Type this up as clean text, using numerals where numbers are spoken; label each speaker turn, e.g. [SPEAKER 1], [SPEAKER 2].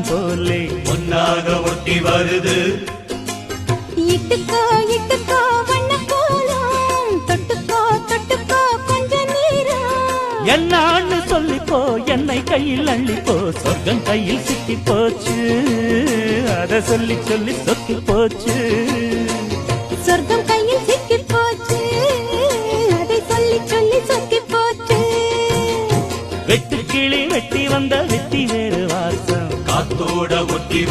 [SPEAKER 1] காலம் போலே
[SPEAKER 2] பொன்னாக ஒட்டி வருது.
[SPEAKER 3] இட்டுக்கோ இட்டுக்கோ வண்ண கோலம், தொட்டுக்கோ தொட்டுக்கோ கொஞ்ச நேரம்.
[SPEAKER 1] என்னான்னு சொல்லிப்போ என்னை கையில் அள்ளிப்போ, சொர்க்கம் கையில் சிக்கி போச்சு, அத சொல்லி சொல்லி சொக்கி போச்சு.
[SPEAKER 3] சொர்க்கம் கையில் சிக்கி போச்சு, அதை சொல்லி சொல்லி சொக்கி போச்சு.
[SPEAKER 1] வெட்டு கிளி வெட்டி வந்த வெட்டி வேறு வாசம்
[SPEAKER 2] காத்தோட ஒட்டி